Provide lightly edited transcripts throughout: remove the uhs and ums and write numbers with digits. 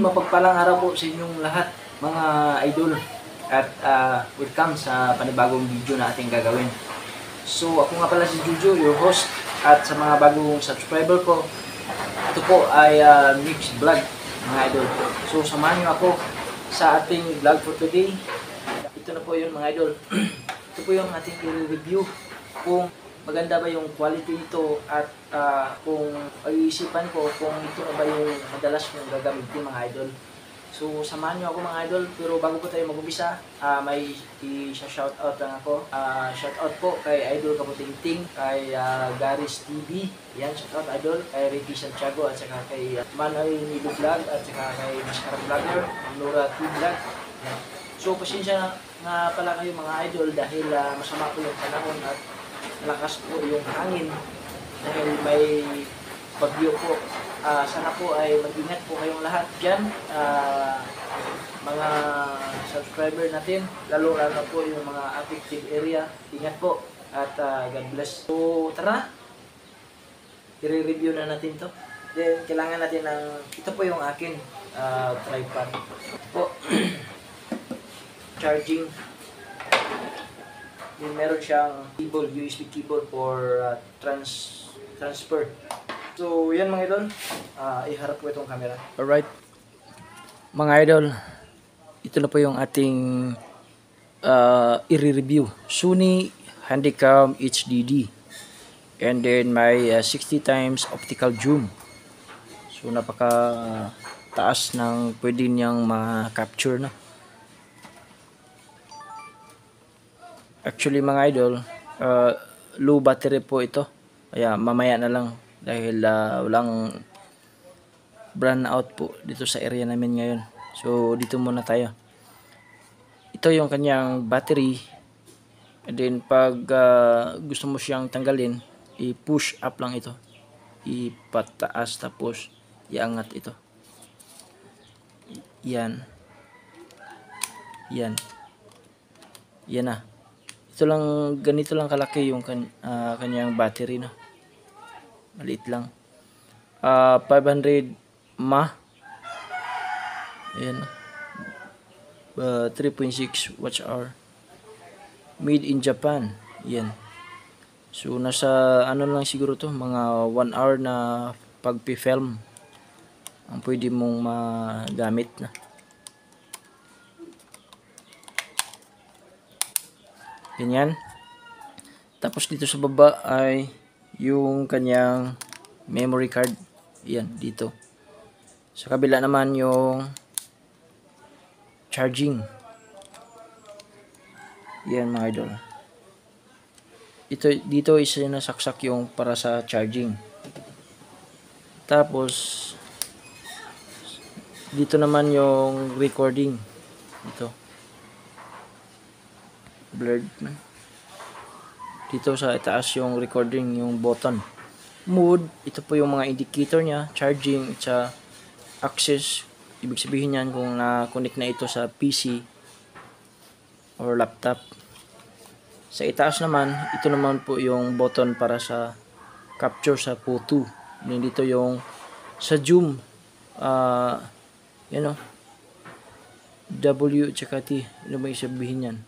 mapagpalang araw po sa inyong lahat mga idol at welcome sa panibagong video na ating gagawin. So ako nga pala si Juju, your host, at sa mga bagong subscriber ko, ito po ay Mix Vlog mga idol. So samahan niyo ako sa ating vlog for today. Ito na po yun mga idol. Ito po yung ating i-review kung maganda ba yung quality nito at kung pag-iisipan ko kung ito na ba yung madalas kong gagamitin mga idol. So samahan nyo ako mga idol, pero bago po tayo mag-umpisa, may i-shoutout lang ako. Shoutout po kay Idol Kaputingting, kay Garis TV, yan, shoutout idol, kay Ricky Santiago, at saka kay Manoy Nilo Vlog, at saka kay Mascara Vlogger, Nora T Vlog. Yan. So pasensya nga pala kayo mga idol dahil masama po yung panahon at malakas po yung hangin dahil may bagyo po. Sana po ay mag-ingat po kayong lahat dyan, mga subscriber natin, lalo po yung mga affected area. Ingat po at God bless. So tara, i-review na natin to. Then kailangan natin ng, ito po yung akin tripod po. Charging. Then meron siyang cable, USB cable for transfer. So yan mga idol, iharap ko itong camera. Alright mga idol, ito na po yung ating i-review. Sony Handycam HDD, and then may 60 times optical zoom. So napaka taas ng pwede niyang ma-capture na. Actually mga idol, low battery po ito, kaya mamaya na lang dahil walang brand out po dito sa area namin ngayon. So dito muna tayo. Ito yung kanyang battery, and then pag gusto mo siyang tanggalin, i-push up lang ito, ipataas tapos iangat ito. Yan na. Ito lang, ganito lang kalaki yung kanyang battery, no? Maliit lang. 500 mAh. Ayan. 3.6 Wh. Made in Japan. Yan. So nasa ano lang siguro to, mga 1 hour na pagpi-film ang pwede mong magamit na. Ganyan. Tapos dito sa baba ay yung kanyang memory card. Yan, dito. Sa kabila naman yung charging. Yan mga idol. Dito is nasaksak yung para sa charging. Tapos dito naman yung recording. Dito. Blurred man. Dito sa itaas yung recording, yung button. Mode, ito po yung mga indicator niya, charging, at access. Ibig sabihin yan kung na-connect na ito sa PC or laptop. Sa itaas naman, ito naman po yung button para sa capture sa photo. Dito yung sa zoom, yan o, W tsaka T. Ano ba yung sabihin yan?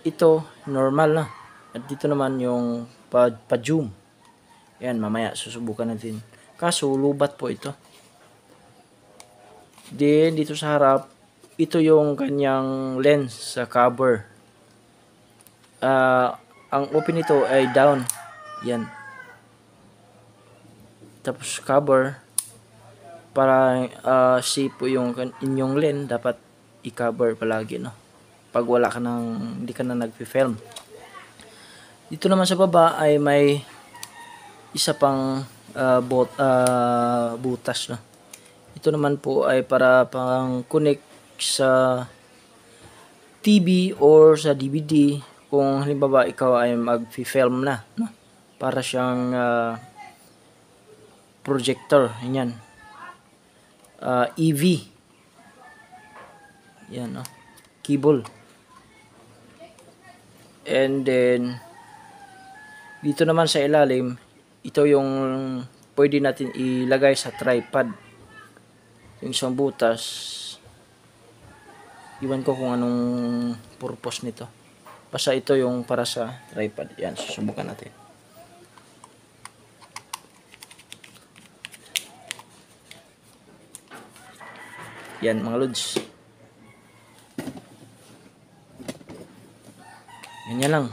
Ito normal na, at dito naman yung pa-zoom. Yan, mamaya susubukan natin, kaso lubat po ito. Then dito sa harap, ito yung kanyang lens sa cover. Ang open nito ay down. Yan. Tapos cover, para safe po yung inyong lens, dapat i-cover palagi, no? Pag wala ka hindi ka na nagpi-film. Dito naman sa baba ay may isa pang butas, no? Ito naman po ay para pang connect sa TV or sa DVD kung halimbawa ikaw ay mag-film na, no? Para siyang projector, yan. EV. Yan, no? Cable. And then dito naman sa ilalim, ito yung pwede natin ilagay sa tripod. Yung isang butas, iwan ko kung anong purpose nito. Basta ito yung para sa tripod. Yan, susubukan natin. Yan mga lods. Ganyan lang.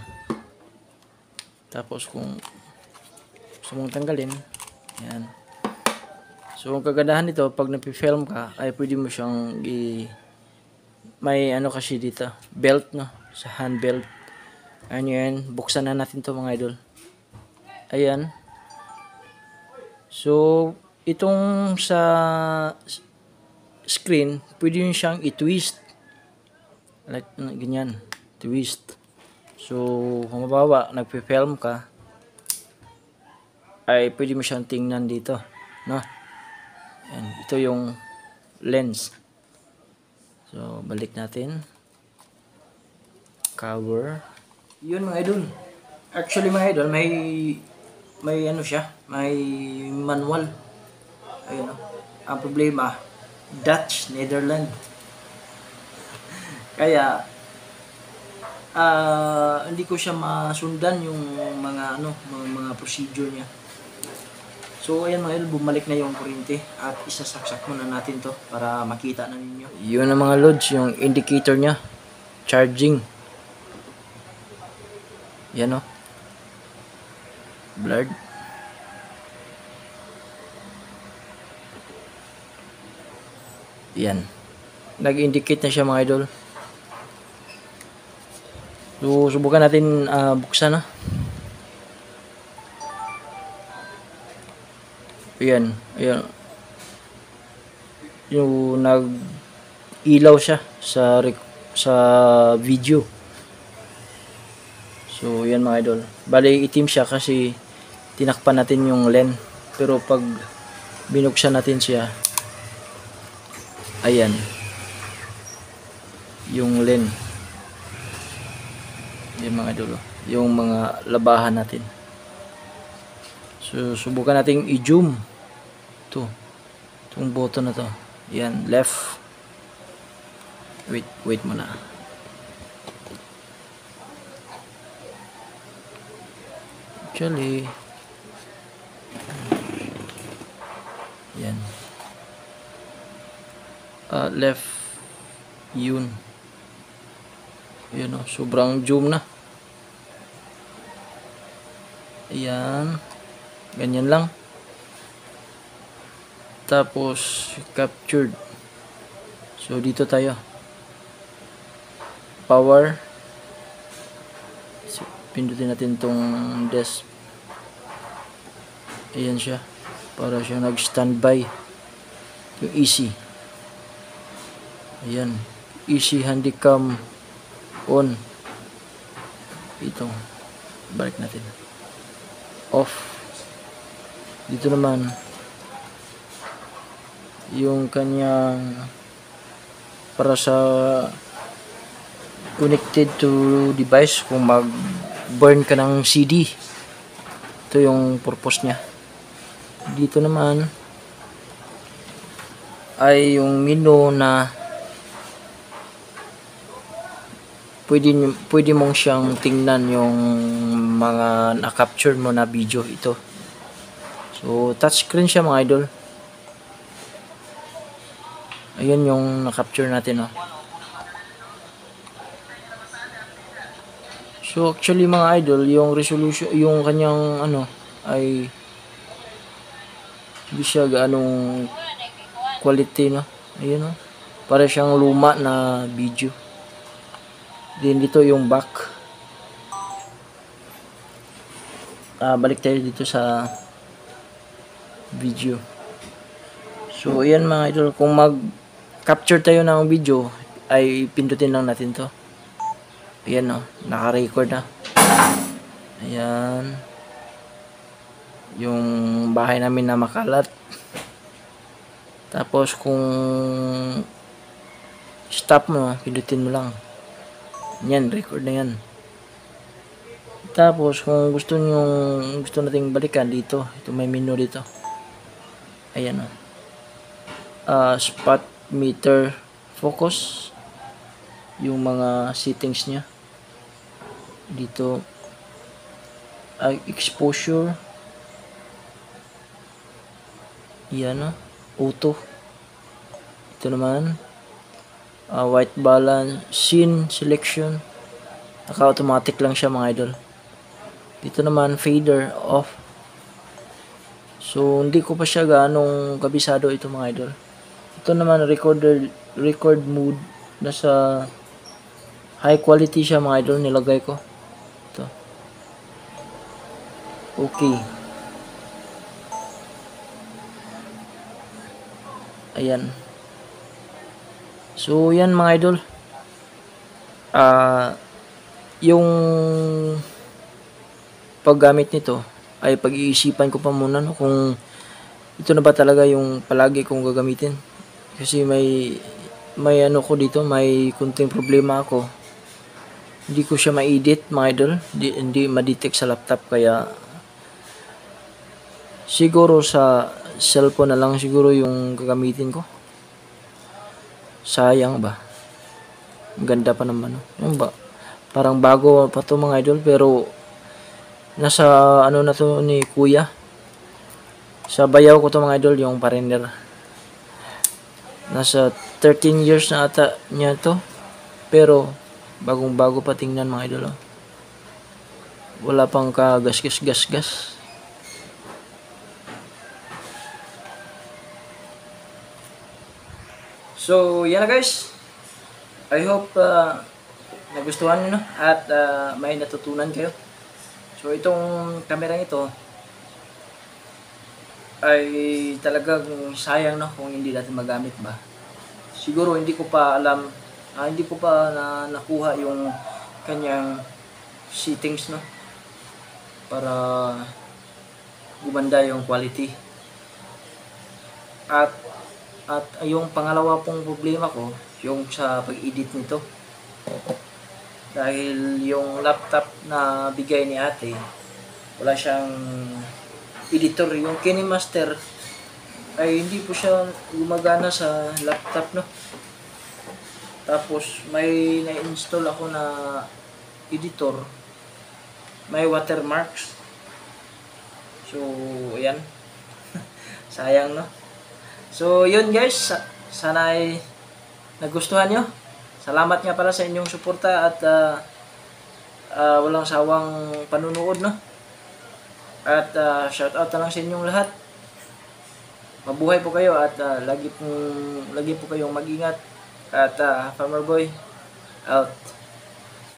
Tapos kung gusto mong tanggalin, yan. So ang kagandahan nito, pag nagpi-film ka, ay pwede mo siyang may ano kasi dito, belt, no, sa hand belt. Ayan yan, buksan na natin to mga idol. Ayan. So itong sa screen, pwede yun siyang i-twist. Like, ganyan. Twist. So, kung mabawa, nagpe-film ka, ay pwede mo siyang tingnan dito. No? Yan. Ito yung lens. So, balik natin. Cover. Yun mga idol. Actually mga idol, may ano siya, may manual. Ayun, no? Ang problema, Dutch, Netherlands. Kaya hindi ko siya masundan yung mga mga procedure niya. So ayan mga idol, bumalik na yung kuryente at isasaksak muna natin to para makita na ninyo. Yun ang mga loads, yung indicator niya, charging. Yan o. Blurred. Yan. Nag-indicate na siya mga idol. So, subukan natin buksan na. Ayan. Ayan. Yung nag-ilaw siya sa video. So, yan mga idol. Bali, itim siya kasi tinakpan natin yung lens. Pero pag binuksan natin siya, ayan. Yung lens. Yan mga idol. Yung mga labahan natin. So, subukan natin i-zoom. Ito. Itong button na to. Yan, left. Wait muna. Actually, yan. Left. Yun. Ayan o, sobrang zoom na. Ayan. Ganyan lang. Tapos, captured. So, dito tayo. Power. So, pindutin natin tong desk. Ayan siya. Para siya nag-standby. Yung easy. Ayan. Easy handycam on. Ito. Balik natin. Off. Dito naman yung kanyang para sa connected to device kung mag-burn ka ng CD. Ito yung purpose niya. Dito naman ay yung menu na pwede mong siyang tingnan yung mga na-capture mo na video. Ito. So, touchscreen siya mga idol. Ayan yung na-capture natin. Oh. So, actually mga idol, yung resolution, yung kanyang ay hindi siya gaanong quality, no? Ayan, oh. Para siyang luma na video. Then dito yung back. Balik tayo dito sa video. So ayan mga idol, kung mag-capture tayo ng video ay pindutin lang natin to. Ayan o, naka-record na. Ayan. Yung bahay namin na makalat. Tapos kung stop mo, pindutin mo lang. Yan, record na yan. Tapos kung gusto nating balikan dito, ito may menu dito. Ayan o. Spot meter focus. Yung mga settings niya. Dito. Exposure. Ayan o. Auto. Ito naman. White balance. Scene selection. Naka-automatic lang siya mga idol. Dito naman fader off. So hindi ko pa siya ganong kabisado ito mga idol. Ito naman record mode, nasa high quality siya mga idol, nilagay ko. Ito. Okay. Ayan. So yan mga idol. Yung paggamit nito ay pag-iisipan ko pa muna no, kung ito na ba talaga yung palagi kong gagamitin. Kasi may ano ko dito, may kunting problema ako. Hindi ko siya ma-edit mga idol, hindi ma-detect sa laptop, kaya siguro sa cellphone na lang siguro yung gagamitin ko. Sayang ba? Ang ganda pa naman. Yung ba? Parang bago pa to mga idol, pero nasa ano na to ni kuya. Sa bayaw ko to mga idol, yung Pioneer. Nasa 13 years na ata niya to. Pero bagong bago pa tingnan mga idol. Oh. Wala pang kagas-gas-gas-gas. So yan na guys. I hope nagustuhan nyo no? At may natutunan kayo. So itong camera ito ay talagang sayang no kung hindi natin magamit ba. Siguro hindi ko pa alam, hindi ko pa nakuha yung kanyang settings no para gumanda yung quality. At yung pangalawa pong problema ko yung sa pag-edit nito. Dahil yung laptop na bigay ni ate, wala siyang editor. Yung KineMaster ay hindi po siya gumagana sa laptop no. Tapos may na-install ako na editor, may watermarks. So ayan. Sayang no. So yun guys, sana ay nagustuhan nyo. Salamat nga pala sa inyong suporta at walang sawang panunood no. At shout out na lang sa inyong lahat. Mabuhay po kayo at lagi po kayong mag-ingat. At Farmer Boy out.